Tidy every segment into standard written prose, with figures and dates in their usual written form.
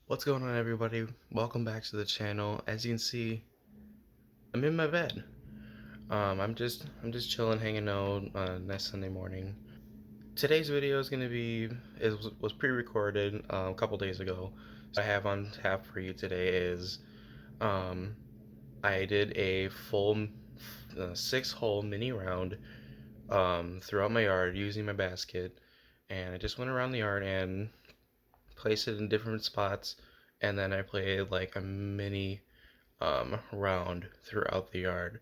What's going on, everybody? Welcome back to the channel. As you can see, I'm in my bed. I'm just chilling, hanging out. Nice Sunday morning. Today's video is gonna be was pre-recorded a couple days ago. So I have on tap for you today is um, I did a full 6-hole mini round throughout my yard using my basket, and I just went around the yard and placed it in different spots, and then I played like a mini round throughout the yard.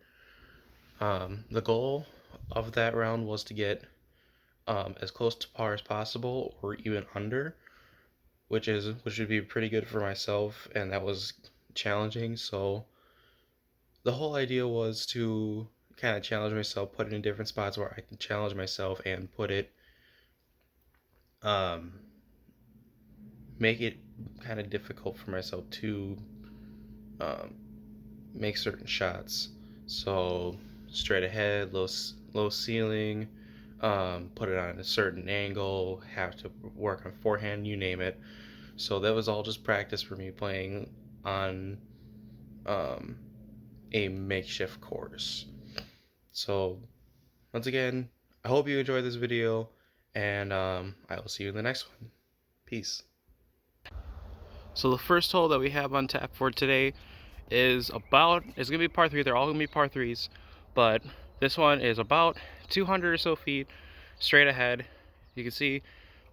The goal of that round was to get as close to par as possible, or even under, which would be pretty good for myself, and that was challenging. So the whole idea was to kind of challenge myself, put it in different spots where I can challenge myself and put it, um, make it kind of difficult for myself to um, make certain shots. So straight ahead, low ceiling, put it on a certain angle, have to work on forehand, you name it. So that was all just practice for me playing on um, a makeshift course. So once again, I hope you enjoyed this video, and I will see you in the next one. Peace. So the first hole that we have on tap for today is it's gonna be par 3. They're all gonna be par 3s, but this one is about 200 or so feet straight ahead. You can see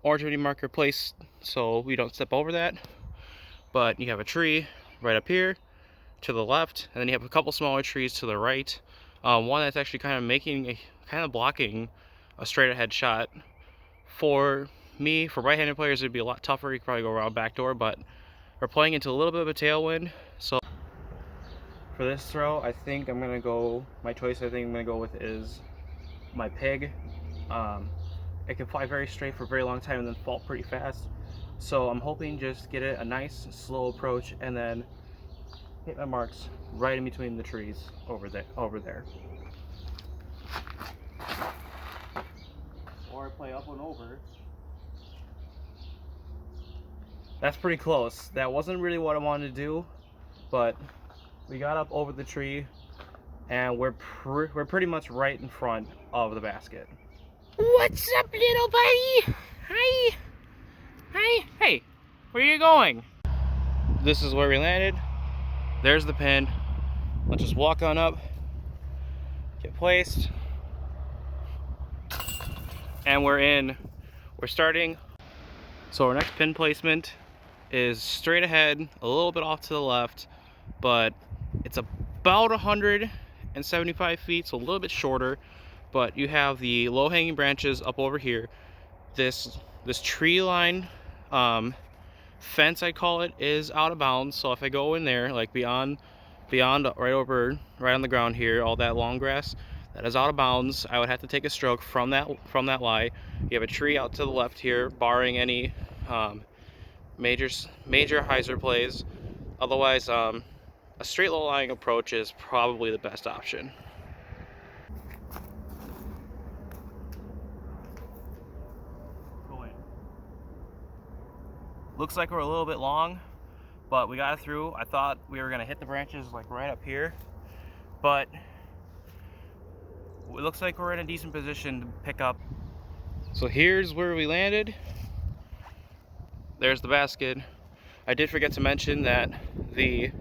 orange mini marker placed so we don't step over that, but you have a tree right up here to the left, and then you have a couple smaller trees to the right. One that's actually kind of blocking a straight ahead shot. For me, for right-handed players, it'd be a lot tougher. You could probably go around back door, but we're playing into a little bit of a tailwind, so for this throw, I think I'm gonna go. My choice, I think I'm gonna go with is my pig. It can fly very straight for a very long time and then fall pretty fast. So I'm hoping just get it a nice slow approach and then hit my marks right in between the trees over there. Or I play up and over. That's pretty close. That wasn't really what I wanted to do, but we got up over the tree and we're pretty much right in front of the basket. What's up, little buddy? Hi. Hi. Hey, where are you going? This is where we landed. There's the pin. Let's just walk on up, get placed, and we're starting. So our next pin placement is straight ahead, a little bit off to the left, but it's about 175 feet, so a little bit shorter. But you have the low-hanging branches up over here. This tree line fence, I call it, is out of bounds. So if I go in there, like beyond right on the ground here, all that long grass, that is out of bounds. I would have to take a stroke from that lie. You have a tree out to the left here, barring any major hyzer plays. Otherwise, a straight low lying approach is probably the best option. Looks like we're a little bit long, but we got it through. I thought we were gonna hit the branches like right up here, but it looks like we're in a decent position to pick up. So here's where we landed. There's the basket. I did forget to mention that the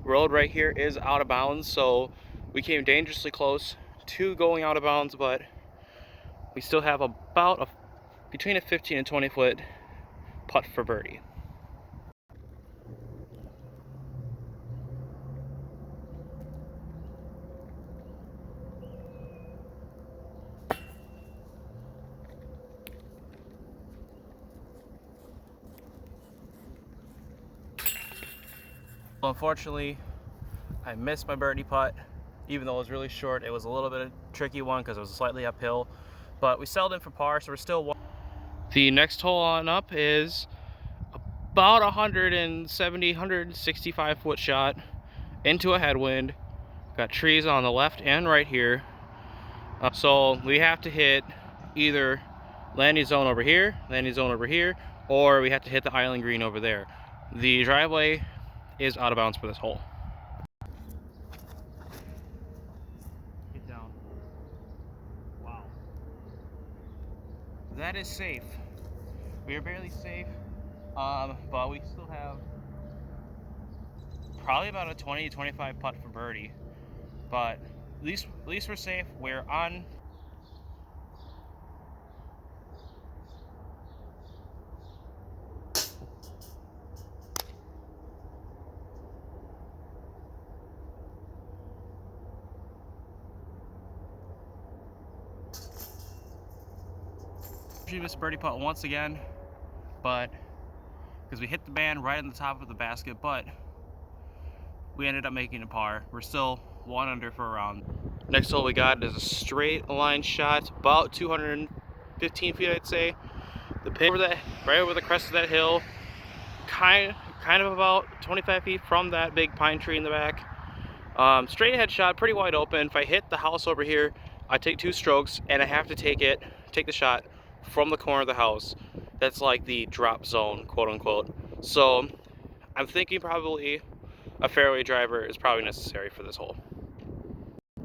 road right here is out of bounds, so we came dangerously close to going out of bounds, but we still have about between a 15 and 20 foot putt for birdie. Well, unfortunately, I missed my birdie putt. Even though it was really short, it was a little bit of a tricky one because it was slightly uphill, but we settled in for par, so we're still. The next hole on up is about 165 foot shot into a headwind. Got trees on the left and right here, so we have to hit either landing zone over here, or we have to hit the island green over there. The driveway is out of bounds for this hole. Get down. Wow. That is safe. We are barely safe, but we still have probably about a 20-25 putt for birdie. But at least we're safe. We're on. We missed birdie putt once again, but because we hit the band right on the top of the basket, but we ended up making a par. We're still 1 under for a round. Next hole we got is a straight line shot, about 215 feet, I'd say. The pin over that, right over the crest of that hill, kind of about 25 feet from that big pine tree in the back. Straight ahead shot, pretty wide open. If I hit the house over here, I take 2 strokes, and I have to take the shot from the corner of the house. That's like the drop zone, quote unquote. So I'm thinking probably a fairway driver is probably necessary for this hole. Too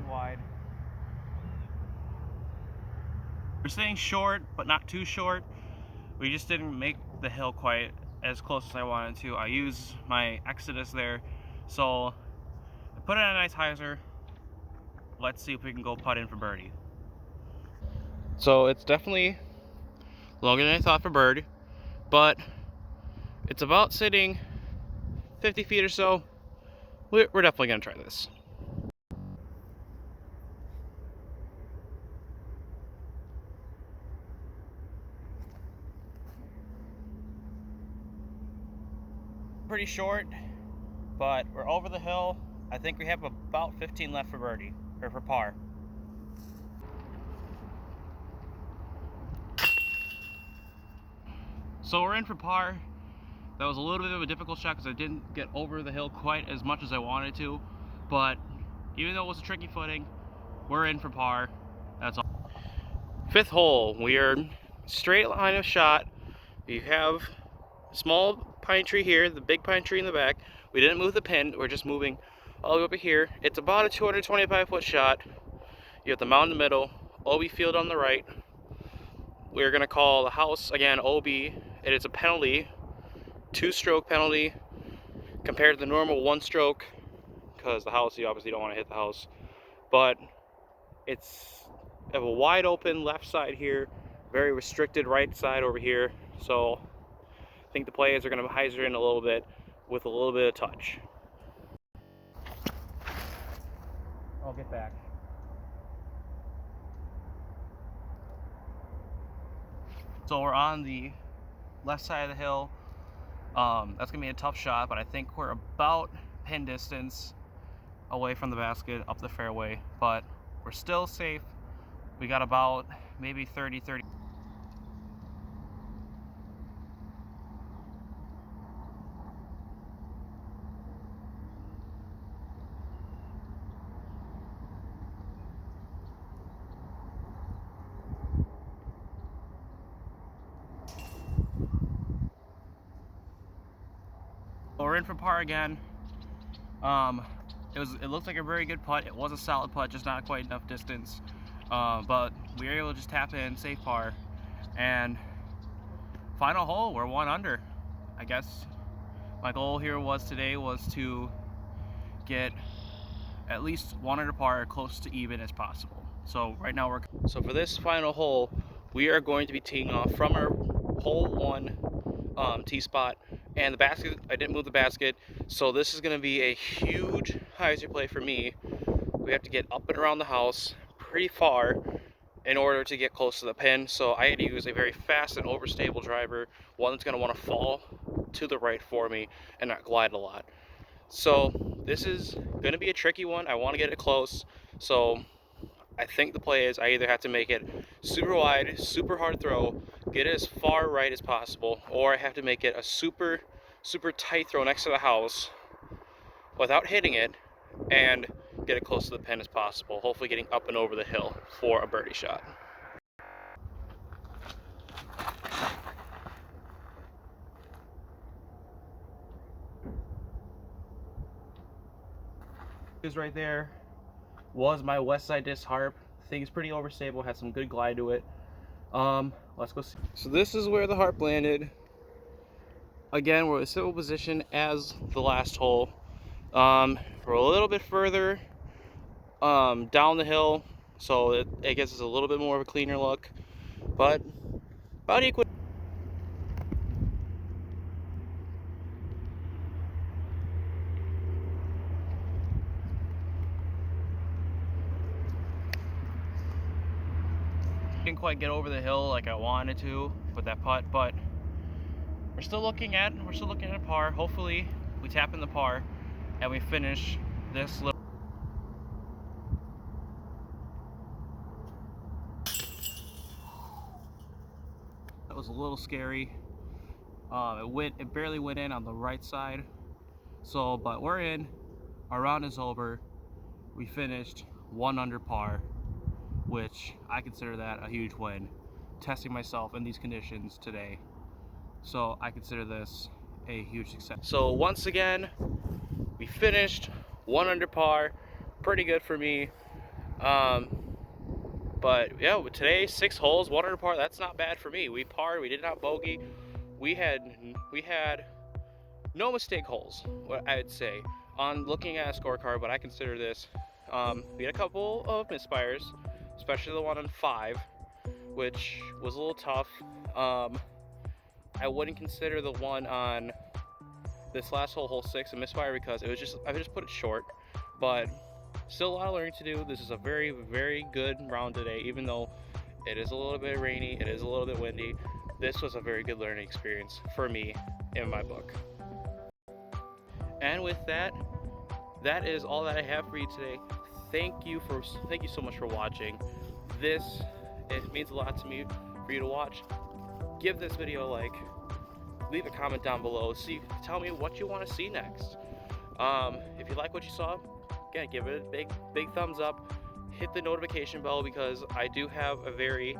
wide. We're staying short, but not too short. We just didn't make the hill quite as close as I wanted to. I used my Exodus there, so I put in a nice hyzer. Let's see if we can go putt in for birdie. So it's definitely longer than I thought for birdie, but it's about sitting 50 feet or so. We're definitely gonna try this. Pretty short, but we're over the hill. I think we have about 15 left for birdie, or for par. So we're in for par. That was a little bit of a difficult shot because I didn't get over the hill quite as much as I wanted to, but even though it was a tricky footing, we're in for par. That's all. 5th hole, we are straight line of shot. You have a small pine tree here, the big pine tree in the back. We didn't move the pin, we're just moving all the way over here. It's about a 225-foot shot. You have the mound in the middle, OB field on the right. We're gonna call the house again OB. It is a penalty, 2-stroke penalty compared to the normal 1-stroke, because the house, you obviously don't want to hit the house. But it's have a wide open left side here, very restricted right side over here. So I think the players are going to hyzer in a little bit with a little bit of touch. I'll get back. So we're on the left side of the hill. That's gonna be a tough shot, but I think we're about pin distance away from the basket up the fairway, but we're still safe. We got about maybe 30. We're in for par again. It looked like a very good putt. It was a solid putt, just not quite enough distance. But we were able to just tap in, safe par. And final hole, we're 1 under. I guess my goal here today was to get at least 1 under par, close to even as possible. So right now so for this final hole, we are going to be teeing off from our hole 1 tee spot. And the basket, I didn't move the basket, so this is going to be a huge hyzer play for me. We have to get up and around the house pretty far in order to get close to the pin, so I had to use a very fast and overstable driver, one that's going to want to fall to the right for me and not glide a lot. So this is going to be a tricky one. I want to get it close, so I think the play is I either have to make it super wide, super hard throw, get it as far right as possible, or I have to make it a super tight throw next to the house without hitting it and get it close to the pin as possible, hopefully getting up and over the hill for a birdie shot. Is right there was my West Side Disc harp. Thing's pretty overstable, has some good glide to it. Let's go see. So this is where the harp landed. Again, we're in a similar position as the last hole. We're a little bit further down the hill, so it gives us a little bit more of a cleaner look, but about equal. Didn't quite get over the hill like I wanted to with that putt, but we're still looking at a par. Hopefully we tap in the par and we finish this little. That was a little scary. It barely went in on the right side. So, but we're in. Our round is over. We finished 1 under par, which I consider that a huge win. Testing myself in these conditions today. So I consider this a huge success. So once again, we finished 1 under par. Pretty good for me. But yeah, today 6 holes, 1 under par. That's not bad for me. We parred. We did not bogey. We had no mistake holes, what I would say, on looking at a scorecard. But I consider this. We had a couple of misfires, especially the one on 5, which was a little tough. I wouldn't consider the one on this last hole, hole 6, a misfire because I just put it short. But still a lot of learning to do. This is a very, very good round today, even though it is a little bit rainy, it is a little bit windy. This was a very good learning experience for me in my book. And with that, that is all that I have for you today. Thank you so much for watching. It means a lot to me for you to watch. Give this video a like, leave a comment down below, tell me what you want to see next. If you like what you saw, again, give it a big thumbs up, hit the notification bell, because I do have a very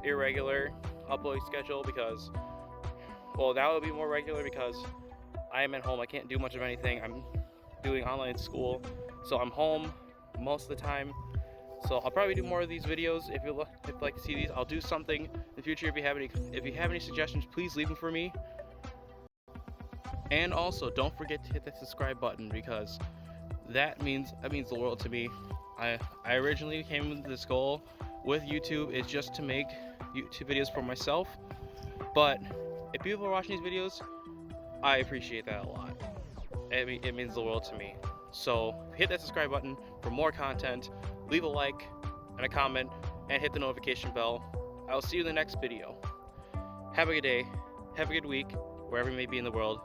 irregular uploading schedule, because, well, now it'll be more regular because I am at home. I can't do much of anything. I'm doing online school, so I'm home most of the time. So I'll probably do more of these videos. If you'd like to see these, I'll do something in the future. If you have any suggestions, please leave them for me. And also, don't forget to hit that subscribe button, because that means the world to me. I originally came with this goal with YouTube is just to make YouTube videos for myself, but if people are watching these videos, I appreciate that a lot. It means the world to me. So hit that subscribe button for more content, leave a like and a comment, and hit the notification bell. I'll see you in the next video. Have a good day, have a good week, wherever you may be in the world.